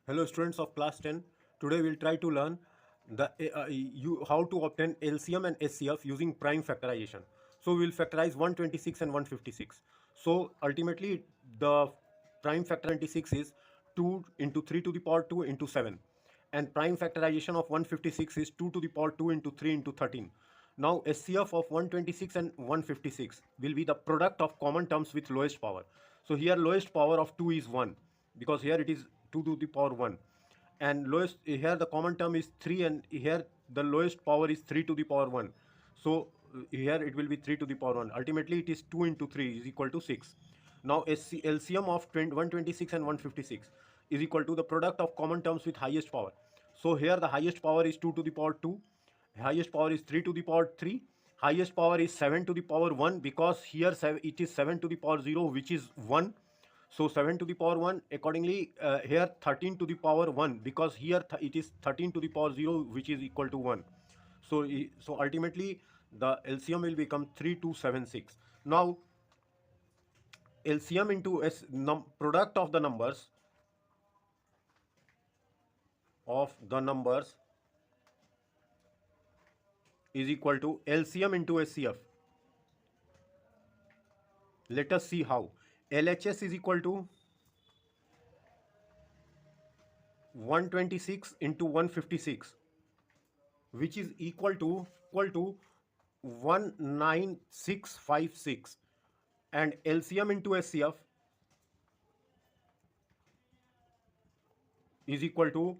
Hello students of class 10. Today we'll try to learn how to obtain LCM and SCF using prime factorization. So we'll factorize 126 and 156. So ultimately the prime factor 26 is 2 into 3 to the power 2 into 7, and prime factorization of 156 is 2 to the power 2 into 3 into 13. Now SCF of 126 and 156 will be the product of common terms with lowest power. So here lowest power of 2 is 1, because here it is 2 to the power 1, and lowest here the common term is 3, and here the lowest power is 3 to the power 1. So here it will be 3 to the power 1. Ultimately it is 2 into 3 is equal to 6. Now LCM of 126 and 156 is equal to the product of common terms with highest power. So here the highest power is 2 to the power 2, highest power is 3 to the power 3, highest power is 7 to the power 1, because here it is 7 to the power 0, which is 1. So 7 to the power 1, accordingly here 13 to the power 1, because here it is 13 to the power 0, which is equal to 1. So so ultimately the LCM will become 3276. Now LCM into product of the numbers is equal to LCM into SCF. Let us see how. LHS is equal to 126 into 156, which is equal to 19656, and LCM into SCF is equal to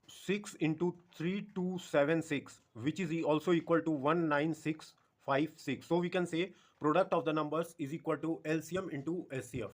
6 into 3276, which is also equal to 19656. So we can say product of the numbers is equal to LCM into SCF.